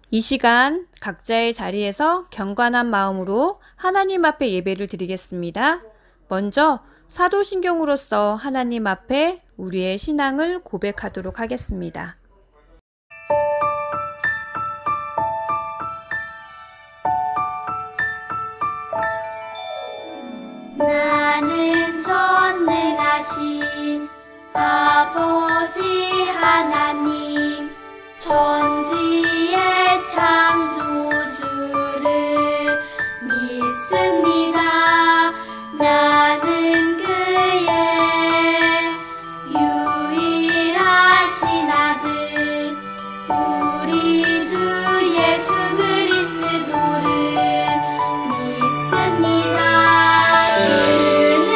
이 시간 각자의 자리에서 경건한 마음으로 하나님 앞에 예배를 드리겠습니다. 먼저 사도신경으로서 하나님 앞에 우리의 신앙을 고백하도록 하겠습니다. 나는 전능하신 아버지 하나님 천지의 창조주를 믿습니다. 나는 그의 유일하신 아들 우리 주 예수 그리스도를 믿습니다. 그는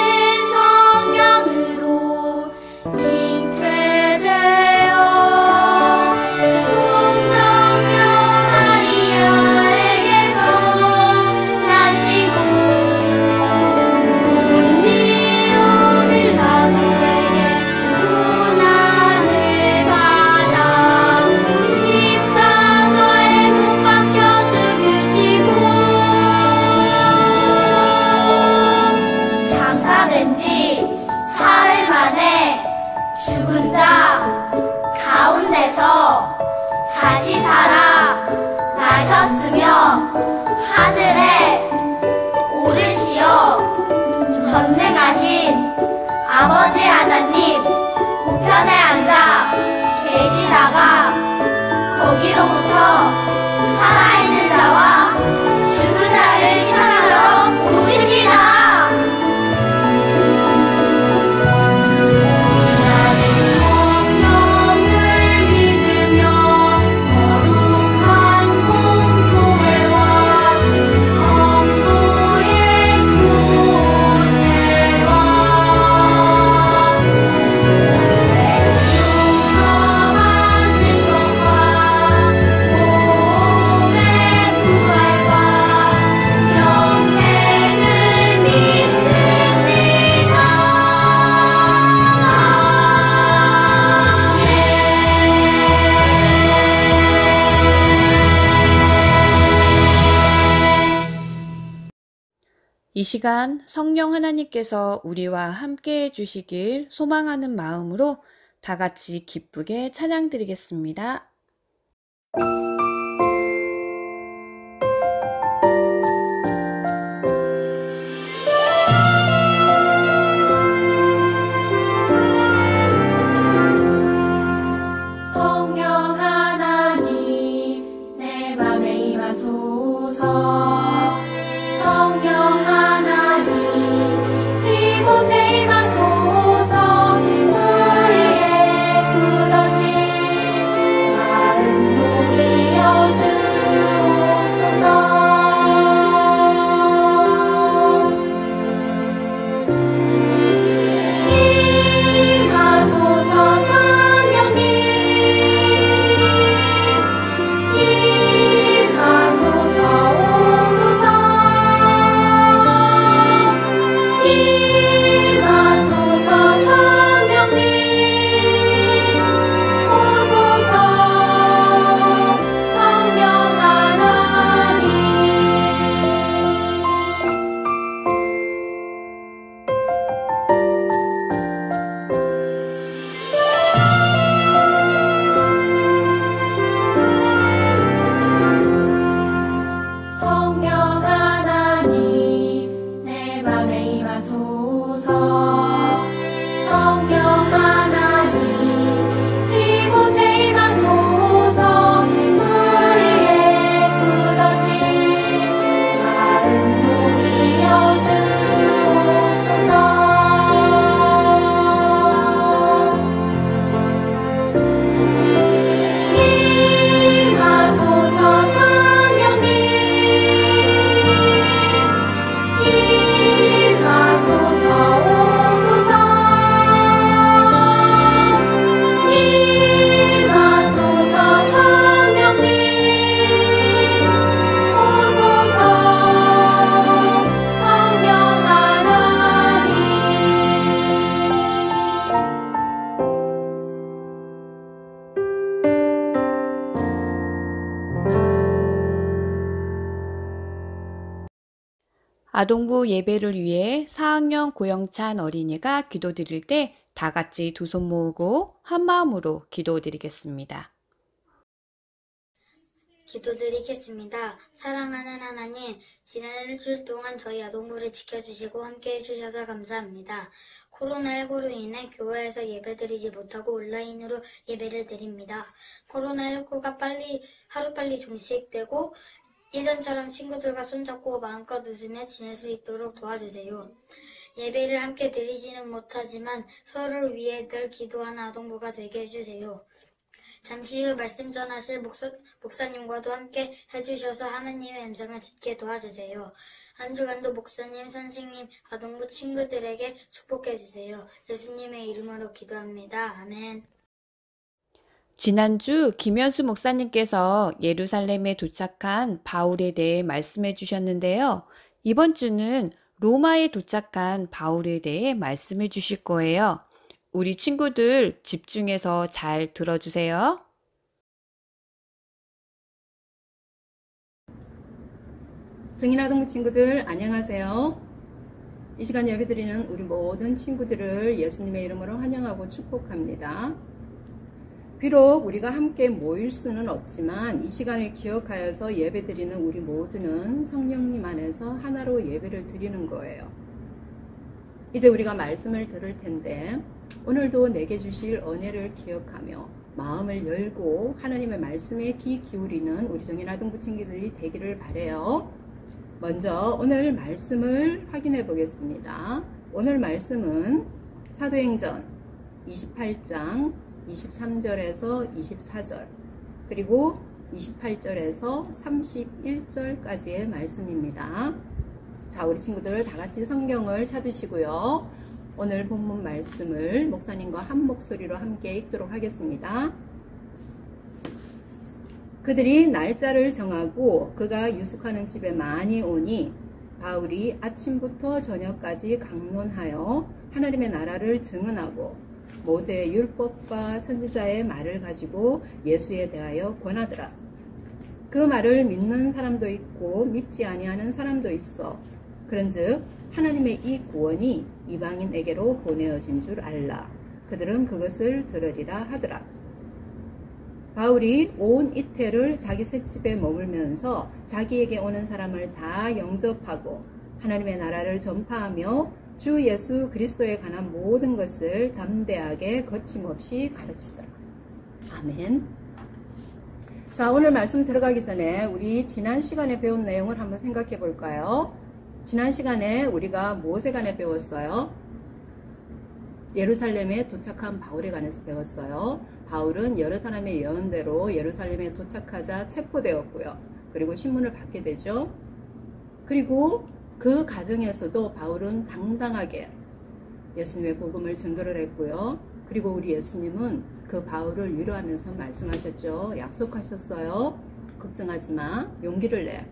성령으로 잉태되어 동정녀 마리아에게서 나시고 본디오 빌라도에게 고난을 받아 십자가에 못 박혀 죽으시고 장사된 지 사흘 만에 죽은 자 가운데서 다시 살아 나셨으며 하늘에 오르시어 전능하신 아버지 하나님 우편에 앉아 계시다가 거기로부터 살아있는 자와 죽은 자를 심판하러 오십니다. 나는 성령을 믿으며 거룩한 공교회와 성도의 교제와 생명서 받는 것과 몸의 부활과 영생을 믿습니다. 이 시간 성령 하나님께서 우리와 함께 해주시길 소망하는 마음으로 다 같이 기쁘게 찬양 드리겠습니다. 성령 하나님 내 맘에 임하소서. 성령 하나님 이곳에 임하소서. 우리의 굳어진 마음 녹이 아동부 예배를 위해 4학년 고영찬 어린이가 기도드릴 때 다 같이 두 손 모으고 한 마음으로 기도드리겠습니다. 기도드리겠습니다. 사랑하는 하나님, 지난 일주일 동안 저희 아동부를 지켜주시고 함께해 주셔서 감사합니다. 코로나19로 인해 교회에서 예배드리지 못하고 온라인으로 예배를 드립니다. 코로나19가 하루빨리 종식되고 예전처럼 친구들과 손잡고 마음껏 웃으며 지낼 수 있도록 도와주세요. 예배를 함께 드리지는 못하지만 서로를 위해 늘 기도하는 아동부가 되게 해주세요. 잠시 후 말씀 전하실 목사님과도 함께 해주셔서 하나님의 음성을 듣게 도와주세요. 한 주간도 목사님, 선생님, 아동부 친구들에게 축복해주세요. 예수님의 이름으로 기도합니다. 아멘. 지난주 김현수 목사님께서 예루살렘에 도착한 바울에 대해 말씀해 주셨는데요. 이번 주는 로마에 도착한 바울에 대해 말씀해 주실 거예요. 우리 친구들 집중해서 잘 들어주세요. 정인아동부 친구들 안녕하세요. 이 시간 예배드리는 우리 모든 친구들을 예수님의 이름으로 환영하고 축복합니다. 비록 우리가 함께 모일 수는 없지만 이 시간을 기억하여서 예배드리는 우리 모두는 성령님 안에서 하나로 예배를 드리는 거예요. 이제 우리가 말씀을 들을 텐데 오늘도 내게 주실 은혜를 기억하며 마음을 열고 하나님의 말씀에 귀 기울이는 우리 정인아동부 친구들이 되기를 바라요. 먼저 오늘 말씀을 확인해 보겠습니다. 오늘 말씀은 사도행전 28장 23절에서 24절 그리고 28절에서 31절까지의 말씀입니다. 자, 우리 친구들 다 같이 성경을 찾으시고요. 오늘 본문 말씀을 목사님과 한 목소리로 함께 읽도록 하겠습니다. 그들이 날짜를 정하고 그가 유숙하는 집에 많이 오니 바울이 아침부터 저녁까지 강론하여 하나님의 나라를 증언하고 모세의 율법과 선지자의 말을 가지고 예수에 대하여 권하더라. 그 말을 믿는 사람도 있고 믿지 아니하는 사람도 있어. 그런즉 하나님의 이 구원이 이방인에게로 보내어진 줄 알라. 그들은 그것을 들으리라 하더라. 바울이 온 이태를 자기 셋집에 머물면서 자기에게 오는 사람을 다 영접하고 하나님의 나라를 전파하며 주 예수 그리스도에 관한 모든 것을 담대하게 거침없이 가르치더라. 아멘. 자, 오늘 말씀 들어가기 전에 우리 지난 시간에 배운 내용을 한번 생각해 볼까요? 지난 시간에 우리가 무엇에 관해 배웠어요? 예루살렘에 도착한 바울에 관해서 배웠어요. 바울은 여러 사람의 예언대로 예루살렘에 도착하자 체포되었고요. 그리고 신문을 받게 되죠. 그리고 그 과정에서도 바울은 당당하게 예수님의 복음을 증거를 했고요. 그리고 우리 예수님은 그 바울을 위로하면서 말씀하셨죠. 약속하셨어요. 걱정하지 마. 용기를 내.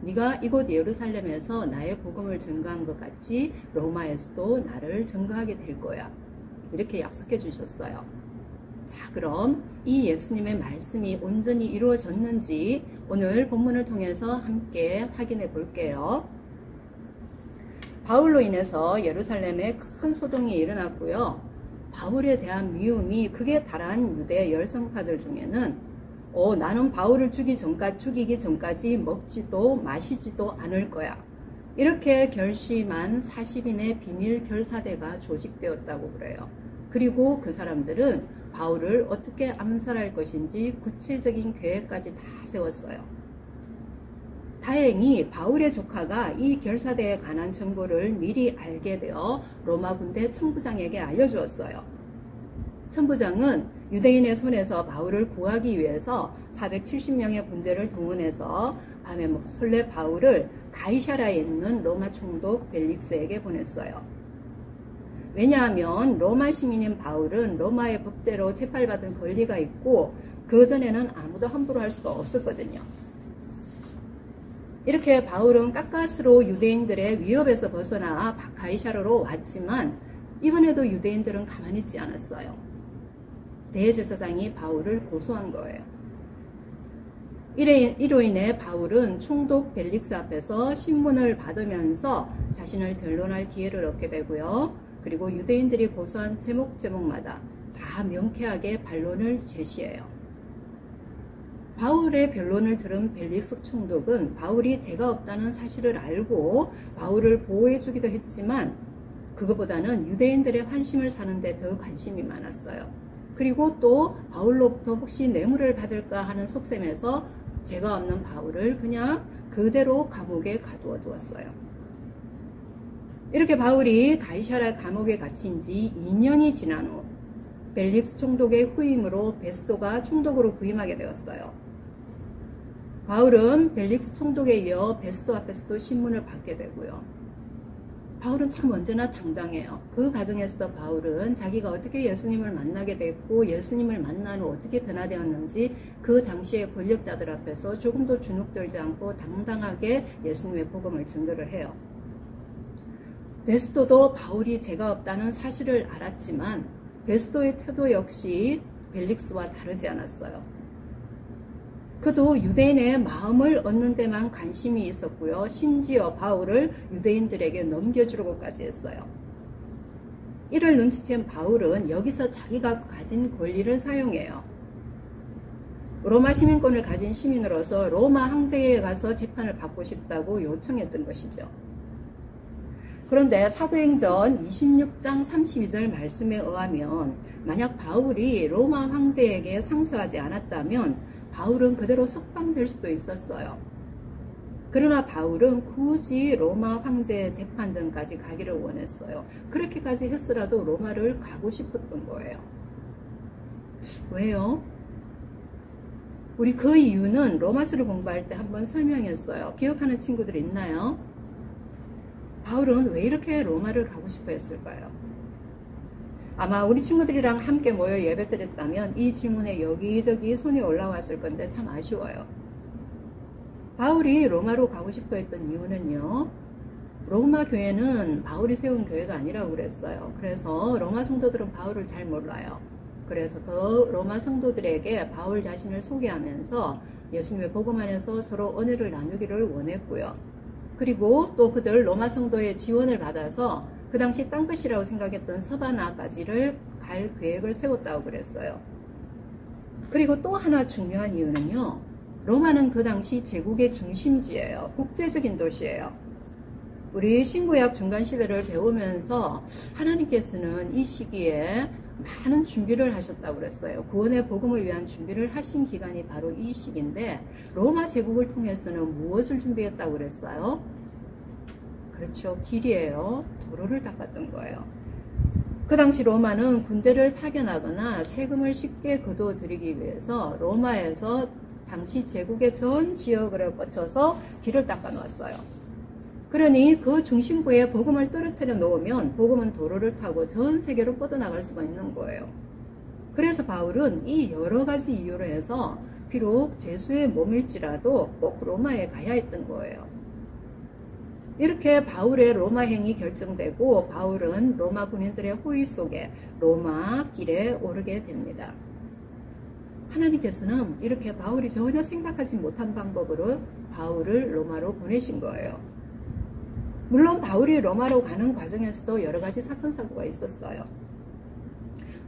네가 이곳 예루살렘에서 나의 복음을 증거한 것 같이 로마에서도 나를 증거하게 될 거야. 이렇게 약속해 주셨어요. 자, 그럼 이 예수님의 말씀이 온전히 이루어졌는지 오늘 본문을 통해서 함께 확인해 볼게요. 바울로 인해서 예루살렘에 큰 소동이 일어났고요. 바울에 대한 미움이 극에 달한 유대 열성파들 중에는 나는 바울을 죽이기 전까지 먹지도 마시지도 않을 거야. 이렇게 결심한 40인의 비밀 결사대가 조직되었다고 그래요. 그리고 그 사람들은 바울을 어떻게 암살할 것인지 구체적인 계획까지 다 세웠어요. 다행히 바울의 조카가 이 결사대에 관한 정보를 미리 알게 되어 로마 군대 천부장에게 알려주었어요. 천부장은 유대인의 손에서 바울을 구하기 위해서 470명의 군대를 동원해서 밤에 몰래 바울을 가이사랴에 있는 로마 총독 벨릭스에게 보냈어요. 왜냐하면 로마 시민인 바울은 로마의 법대로 재판받은 권리가 있고 그 전에는 아무도 함부로 할 수가 없었거든요. 이렇게 바울은 가까스로 유대인들의 위협에서 벗어나 가이사랴로 왔지만 이번에도 유대인들은 가만히 있지 않았어요. 대제사장이 바울을 고소한 거예요. 이로 인해 바울은 총독 벨릭스 앞에서 신문을 받으면서 자신을 변론할 기회를 얻게 되고요. 그리고 유대인들이 고소한 제목마다 다 명쾌하게 반론을 제시해요. 바울의 변론을 들은 벨릭스 총독은 바울이 죄가 없다는 사실을 알고 바울을 보호해 주기도 했지만 그것보다는 유대인들의 환심을 사는데 더 관심이 많았어요. 그리고 또 바울로부터 혹시 뇌물을 받을까 하는 속셈에서 죄가 없는 바울을 그냥 그대로 감옥에 가두어 두었어요. 이렇게 바울이 가이사랴 감옥에 갇힌 지 2년이 지난 후 벨릭스 총독의 후임으로 베스도가 총독으로 부임하게 되었어요. 바울은 벨릭스 총독에 이어 베스도 앞에서도 신문을 받게 되고요. 바울은 참 언제나 당당해요. 그 과정에서도 바울은 자기가 어떻게 예수님을 만나게 됐고 예수님을 만난 후 어떻게 변화되었는지 그 당시의 권력자들 앞에서 조금도 주눅들지 않고 당당하게 예수님의 복음을 증거를 해요. 베스도도 바울이 죄가 없다는 사실을 알았지만 베스도의 태도 역시 벨릭스와 다르지 않았어요. 그도 유대인의 마음을 얻는 데만 관심이 있었고요. 심지어 바울을 유대인들에게 넘겨주려고까지 했어요. 이를 눈치챈 바울은 여기서 자기가 가진 권리를 사용해요. 로마 시민권을 가진 시민으로서 로마 황제에 가서 재판을 받고 싶다고 요청했던 것이죠. 그런데 사도행전 26장 32절 말씀에 의하면 만약 바울이 로마 황제에게 상소하지 않았다면 바울은 그대로 석방될 수도 있었어요. 그러나 바울은 굳이 로마 황제 재판전까지 가기를 원했어요. 그렇게까지 했으라도 로마를 가고 싶었던 거예요. 왜요? 우리 그 이유는 로마서를 공부할 때 한번 설명했어요. 기억하는 친구들 있나요? 바울은 왜 이렇게 로마를 가고 싶어 했을까요? 아마 우리 친구들이랑 함께 모여 예배 드렸다면 이 질문에 여기저기 손이 올라왔을 건데 참 아쉬워요. 바울이 로마로 가고 싶어 했던 이유는요. 로마 교회는 바울이 세운 교회가 아니라고 그랬어요. 그래서 로마 성도들은 바울을 잘 몰라요. 그래서 그 로마 성도들에게 바울 자신을 소개하면서 예수님의 복음 안에서 서로 은혜를 나누기를 원했고요. 그리고 또 그들 로마 성도의 지원을 받아서 그 당시 땅끝이라고 생각했던 서바나까지를 갈 계획을 세웠다고 그랬어요. 그리고 또 하나 중요한 이유는요. 로마는 그 당시 제국의 중심지예요. 국제적인 도시예요. 우리 신구약 중간시대를 배우면서 하나님께서는 이 시기에 많은 준비를 하셨다고 그랬어요. 구원의 복음을 위한 준비를 하신 기간이 바로 이 시기인데 로마 제국을 통해서는 무엇을 준비했다고 그랬어요? 그렇죠. 길이에요. 도로를 닦았던 거예요. 그 당시 로마는 군대를 파견하거나 세금을 쉽게 거둬들이기 위해서 로마에서 당시 제국의 전 지역을 거쳐서 길을 닦아 놓았어요. 그러니 그 중심부에 복음을 떨어뜨려 놓으면 복음은 도로를 타고 전 세계로 뻗어나갈 수가 있는 거예요. 그래서 바울은 이 여러 가지 이유로 해서 비록 제수의 몸일지라도 꼭 로마에 가야 했던 거예요. 이렇게 바울의 로마 행이 결정되고 바울은 로마 군인들의 호의 속에 로마 길에 오르게 됩니다. 하나님께서는 이렇게 바울이 전혀 생각하지 못한 방법으로 바울을 로마로 보내신 거예요. 물론 바울이 로마로 가는 과정에서도 여러 가지 사건 사고가 있었어요.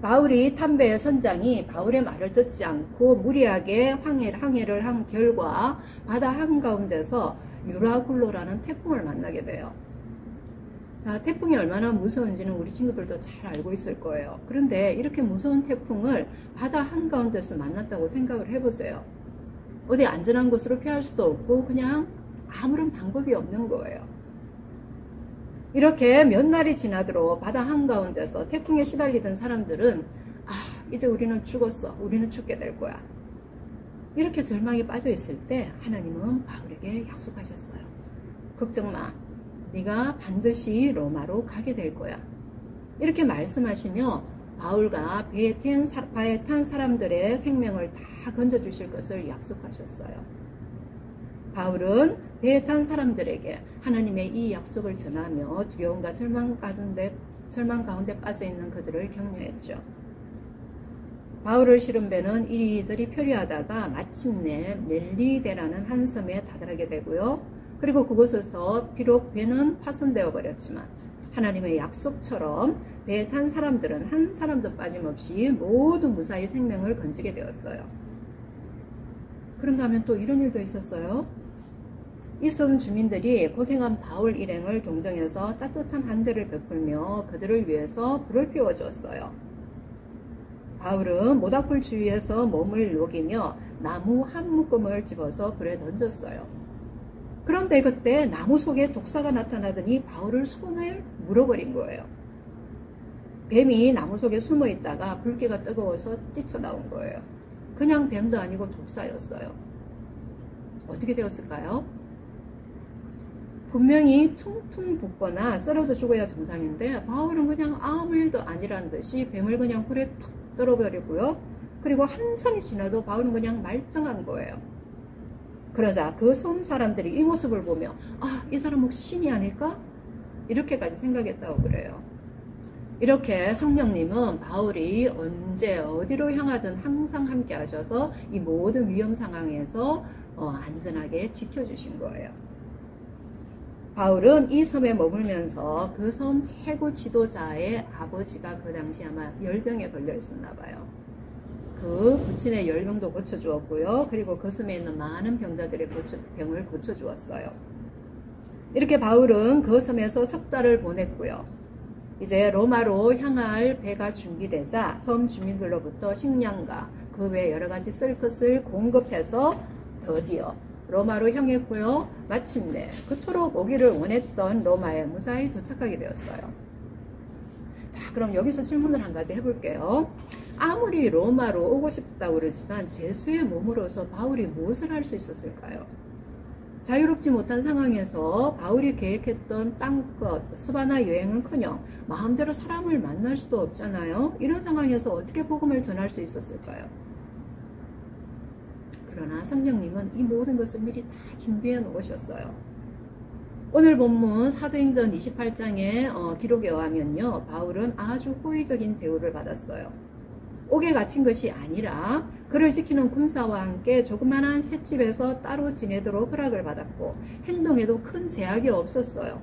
바울이 담배의 선장이 바울의 말을 듣지 않고 무리하게 항해를 한 결과 바다 한가운데서 유라굴로라는 태풍을 만나게 돼요. 태풍이 얼마나 무서운지는 우리 친구들도 잘 알고 있을 거예요. 그런데 이렇게 무서운 태풍을 바다 한가운데서 만났다고 생각을 해보세요. 어디 안전한 곳으로 피할 수도 없고 그냥 아무런 방법이 없는 거예요. 이렇게 몇 날이 지나도록 바다 한가운데서 태풍에 시달리던 사람들은 이제 우리는 죽었어. 우리는 죽게 될 거야. 이렇게 절망에 빠져 있을 때 하나님은 바울에게 약속하셨어요. 걱정 마. 네가 반드시 로마로 가게 될 거야. 이렇게 말씀하시며 바울과 배에 탄 사람들의 생명을 다 건져주실 것을 약속하셨어요. 바울은 배에 탄 사람들에게 하나님의 이 약속을 전하며 두려움과 절망 가운데 빠져 있는 그들을 격려했죠. 바울을 실은 배는 이리저리 표류하다가 마침내 멜리데라는 한 섬에 다다르게 되고요. 그리고 그곳에서 비록 배는 파손되어 버렸지만 하나님의 약속처럼 배에 탄 사람들은 한 사람도 빠짐없이 모두 무사히 생명을 건지게 되었어요. 그런가 하면 또 이런 일도 있었어요. 이 섬 주민들이 고생한 바울 일행을 동정해서 따뜻한 한대를 베풀며 그들을 위해서 불을 피워주었어요. 바울은 모닥불 주위에서 몸을 녹이며 나무 한 묶음을 집어서 불에 던졌어요. 그런데 그때 나무 속에 독사가 나타나더니 바울을 손을 물어버린 거예요. 뱀이 나무 속에 숨어 있다가 불기가 뜨거워서 뛰쳐나온 거예요. 그냥 뱀도 아니고 독사였어요. 어떻게 되었을까요? 분명히 퉁퉁 붓거나 쓰러져 죽어야 정상인데 바울은 그냥 아무 일도 아니란 듯이 뱀을 그냥 불에 툭 떨어버리고요. 그리고 한참이 지나도 바울은 그냥 말짱한 거예요. 그러자 그 섬 사람들이 이 모습을 보며 이 사람 혹시 신이 아닐까? 이렇게까지 생각했다고 그래요. 이렇게 성령님은 바울이 언제 어디로 향하든 항상 함께 하셔서 이 모든 위험 상황에서 안전하게 지켜주신 거예요. 바울은 이 섬에 머물면서 그 섬 최고 지도자의 아버지가 그 당시 아마 열병에 걸려 있었나 봐요. 그 부친의 열병도 고쳐주었고요. 그리고 그 섬에 있는 많은 병자들의 병을 고쳐주었어요. 이렇게 바울은 그 섬에서 석 달을 보냈고요. 이제 로마로 향할 배가 준비되자 섬 주민들로부터 식량과 그 외 여러 가지 쓸 것을 공급해서 드디어 로마로 향했고요. 마침내 그토록 오기를 원했던 로마에 무사히 도착하게 되었어요. 자, 그럼 여기서 질문을 한 가지 해볼게요. 아무리 로마로 오고 싶다고 그러지만 제수의 몸으로서 바울이 무엇을 할 수 있었을까요? 자유롭지 못한 상황에서 바울이 계획했던 땅끝 스바나 여행은커녕 마음대로 사람을 만날 수도 없잖아요. 이런 상황에서 어떻게 복음을 전할 수 있었을까요? 그러나 성령님은 이 모든 것을 미리 다 준비해 놓으셨어요. 오늘 본문 사도행전 28장의 기록에 의하면요, 바울은 아주 호의적인 대우를 받았어요. 옥에 갇힌 것이 아니라 그를 지키는 군사와 함께 조그만한 셋집에서 따로 지내도록 허락을 받았고 행동에도 큰 제약이 없었어요.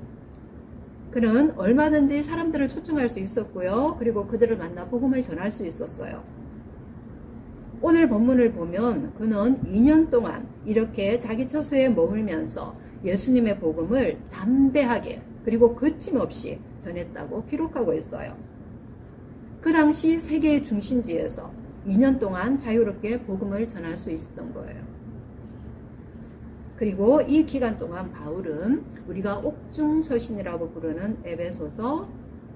그는 얼마든지 사람들을 초청할 수 있었고요. 그리고 그들을 만나 복음을 전할 수 있었어요. 오늘 본문을 보면 그는 2년 동안 이렇게 자기 처소에 머물면서 예수님의 복음을 담대하게 그리고 거침없이 전했다고 기록하고 있어요. 그 당시 세계의 중심지에서 2년 동안 자유롭게 복음을 전할 수 있었던 거예요. 그리고 이 기간 동안 바울은 우리가 옥중서신이라고 부르는 에베소서,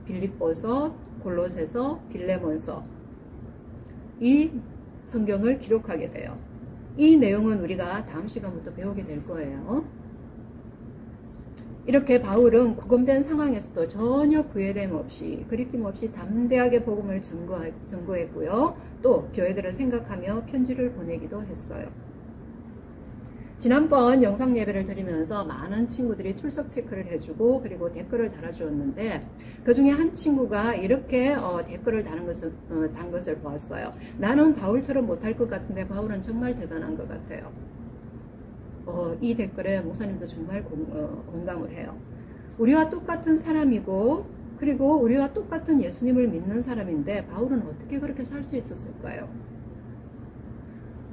빌립보서, 골로새서, 빌레몬서 이 성경을 기록하게 돼요. 이 내용은 우리가 다음 시간부터 배우게 될 거예요. 이렇게 바울은 구금된 상황에서도 전혀 구애됨 없이 그리낌 없이 담대하게 복음을 전거했고요. 또 교회들을 생각하며 편지를 보내기도 했어요. 지난번 영상 예배를 드리면서 많은 친구들이 출석 체크를 해주고 그리고 댓글을 달아주었는데 그 중에 한 친구가 이렇게 댓글을 단 것을 보았어요. 나는 바울처럼 못할 것 같은데 바울은 정말 대단한 것 같아요. 이 댓글에 목사님도 정말 공감을 해요. 우리와 똑같은 사람이고 그리고 우리와 똑같은 예수님을 믿는 사람인데 바울은 어떻게 그렇게 살 수 있었을까요?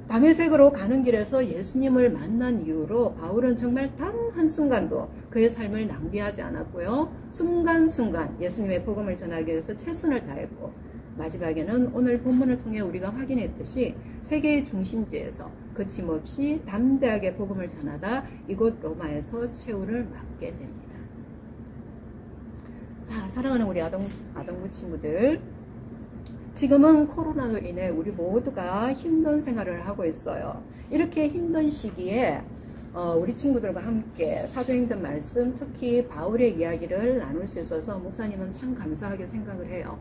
다메섹으로 가는 길에서 예수님을 만난 이후로 바울은 정말 단 한순간도 그의 삶을 낭비하지 않았고요. 순간순간 예수님의 복음을 전하기 위해서 최선을 다했고 마지막에는 오늘 본문을 통해 우리가 확인했듯이 세계의 중심지에서 거침없이 담대하게 복음을 전하다 이곳 로마에서 최후를 맞게 됩니다. 자, 사랑하는 우리 아동부 친구들, 지금은 코로나로 인해 우리 모두가 힘든 생활을 하고 있어요. 이렇게 힘든 시기에 우리 친구들과 함께 사도행전 말씀, 특히 바울의 이야기를 나눌 수 있어서 목사님은 참 감사하게 생각을 해요.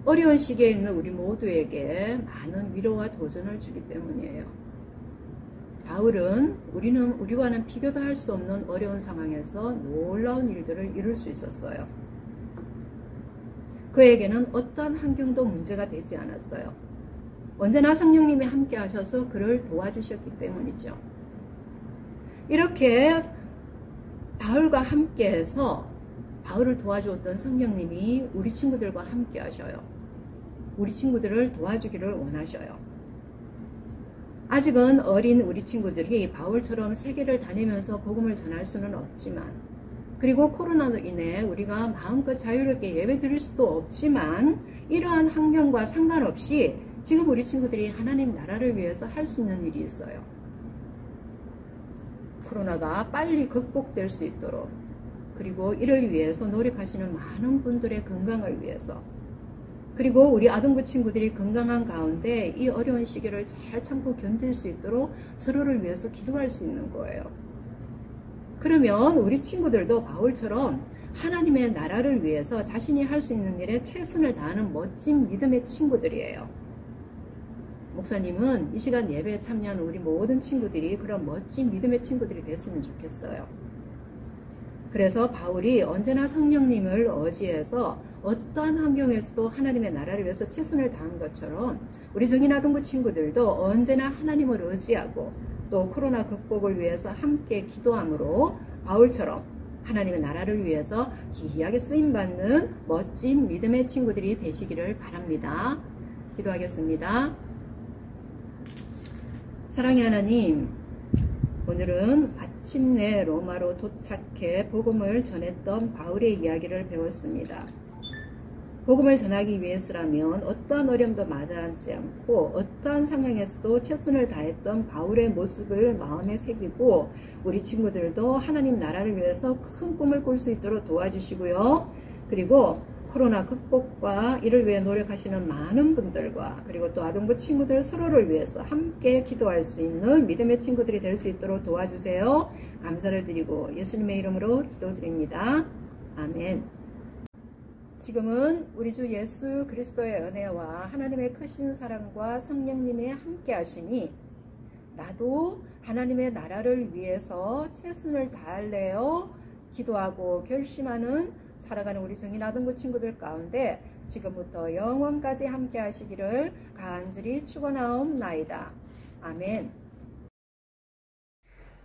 어려운 시기에 있는 우리 모두에게 많은 위로와 도전을 주기 때문이에요. 바울은 우리와는 비교도 할 수 없는 어려운 상황에서 놀라운 일들을 이룰 수 있었어요. 그에게는 어떤 환경도 문제가 되지 않았어요. 언제나 성령님이 함께 하셔서 그를 도와주셨기 때문이죠. 이렇게 바울과 함께해서 바울을 도와주었던 성령님이 우리 친구들과 함께 하셔요. 우리 친구들을 도와주기를 원하셔요. 아직은 어린 우리 친구들이 바울처럼 세계를 다니면서 복음을 전할 수는 없지만, 그리고 코로나로 인해 우리가 마음껏 자유롭게 예배 드릴 수도 없지만, 이러한 환경과 상관없이 지금 우리 친구들이 하나님 나라를 위해서 할 수 있는 일이 있어요. 코로나가 빨리 극복될 수 있도록, 그리고 이를 위해서 노력하시는 많은 분들의 건강을 위해서, 그리고 우리 아동부 친구들이 건강한 가운데 이 어려운 시기를 잘 참고 견딜 수 있도록 서로를 위해서 기도할 수 있는 거예요. 그러면 우리 친구들도 바울처럼 하나님의 나라를 위해서 자신이 할 수 있는 일에 최선을 다하는 멋진 믿음의 친구들이에요. 목사님은 이 시간 예배에 참여하는 우리 모든 친구들이 그런 멋진 믿음의 친구들이 됐으면 좋겠어요. 그래서 바울이 언제나 성령님을 의지해서 어떠한 환경에서도 하나님의 나라를 위해서 최선을 다한 것처럼 우리 정인아동부 친구들도 언제나 하나님을 의지하고 또 코로나 극복을 위해서 함께 기도함으로 바울처럼 하나님의 나라를 위해서 기이하게 쓰임받는 멋진 믿음의 친구들이 되시기를 바랍니다. 기도하겠습니다. 사랑의 하나님, 오늘은 마침내 로마로 도착해 복음을 전했던 바울의 이야기를 배웠습니다. 복음을 전하기 위해서라면 어떠한 어려움도 마다하지 않고 어떠한 상황에서도 최선을 다했던 바울의 모습을 마음에 새기고 우리 친구들도 하나님 나라를 위해서 큰 꿈을 꿀 수 있도록 도와주시고요. 그리고 코로나 극복과 이를 위해 노력하시는 많은 분들과 그리고 또 아동부 친구들 서로를 위해서 함께 기도할 수 있는 믿음의 친구들이 될 수 있도록 도와주세요. 감사를 드리고 예수님의 이름으로 기도드립니다. 아멘. 지금은 우리 주 예수 그리스도의 은혜와 하나님의 크신 사랑과 성령님의 함께 하시니 나도 하나님의 나라를 위해서 최선을 다할래요 기도하고 결심하는 살아가는 우리 정인 아동부 친구들 가운데 지금부터 영원까지 함께 하시기를 간절히 축원하옵나이다. 아멘.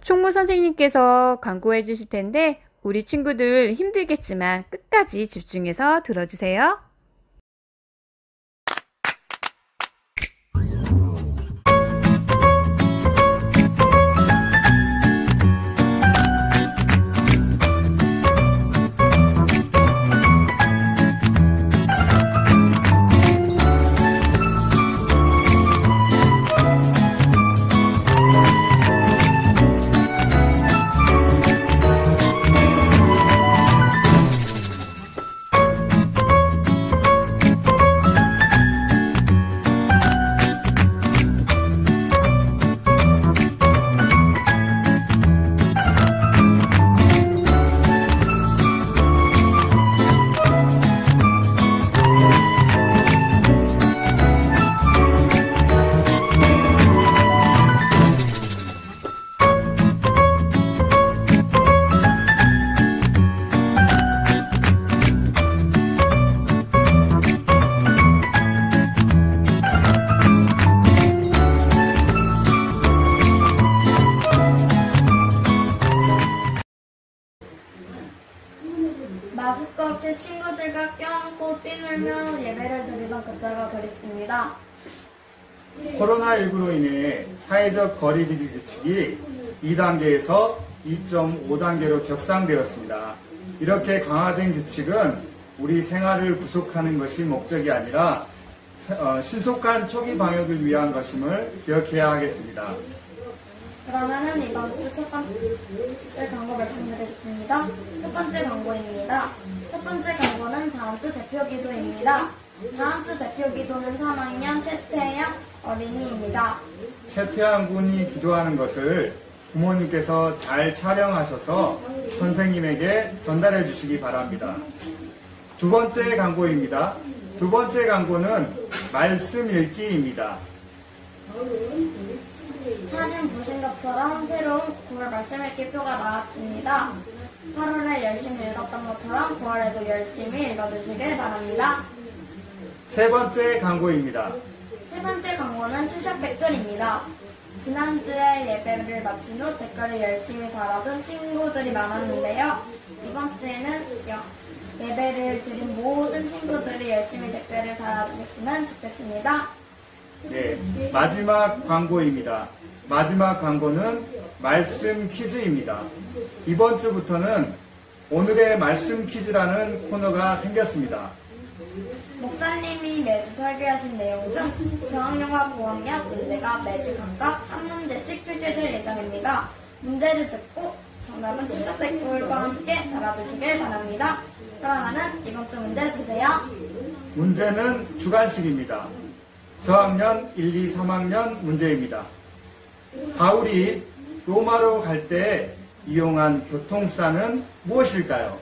총무 선생님께서 광고해 주실 텐데 우리 친구들 힘들겠지만 끝까지 집중해서 들어주세요. 마스크 없이 친구들과 껴안고 뛰놀며 예배를 드리던 그때가 그립습니다. 코로나19로 인해 사회적 거리두기 규칙이 2단계에서 2.5단계로 격상되었습니다. 이렇게 강화된 규칙은 우리 생활을 구속하는 것이 목적이 아니라 신속한 초기 방역을 위한 것임을 기억해야 하겠습니다. 그러면은 이번 주 첫 번째 광고 말씀드리겠습니다. 첫 번째 광고입니다. 첫 번째 광고는 다음 주 대표 기도입니다. 다음 주 대표 기도는 3학년 최태양 어린이입니다. 최태양 군이 기도하는 것을 부모님께서 잘 촬영하셔서 선생님에게 전달해 주시기 바랍니다. 두 번째 광고입니다. 두 번째 광고는 말씀 읽기입니다. 사진 보신 것처럼 새로운 9월 말씀 읽기 표가 나왔습니다. 8월에 열심히 읽었던 것처럼 9월에도 열심히 읽어주시길 바랍니다. 세 번째 광고입니다. 세 번째 광고는 추석 댓글입니다. 지난주에 예배를 마친 후 댓글을 열심히 달아준 친구들이 많았는데요. 이번 주에는 예배를 드린 모든 친구들이 열심히 댓글을 달아주셨으면 좋겠습니다. 네, 마지막 광고입니다. 마지막 광고는 말씀 퀴즈입니다. 이번 주부터는 오늘의 말씀 퀴즈라는 코너가 생겼습니다. 목사님이 매주 설교하신 내용 중 저학년과 고학년 문제가 매주 각각 한 문제씩 출제될 예정입니다. 문제를 듣고 정답은 추적 댓글과 함께 달아주시길 바랍니다. 그러면은 이번 주 문제 주세요. 문제는 주관식입니다. 저학년 1, 2, 3학년 문제입니다. 바울이 로마로 갈 때 이용한 교통수단은 무엇일까요?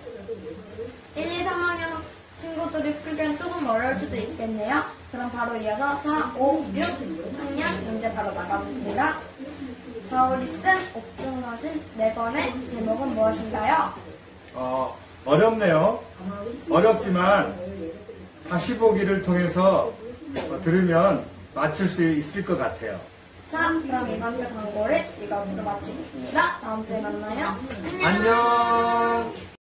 1, 2, 3학년 친구들이 풀기엔 조금 어려울 수도 있겠네요. 그럼 바로 이어서 4, 5, 6학년 문제 바로 나가봅니다. 바울이 쓴 옥중서신 4권의 제목은 무엇인가요? 어렵네요. 어렵지만 다시 보기를 통해서 들으면 맞출 수 있을 것 같아요. 자, 그럼 이번 주 광고를 이것으로 마치겠습니다. 다음 주에 만나요. 안녕! 안녕!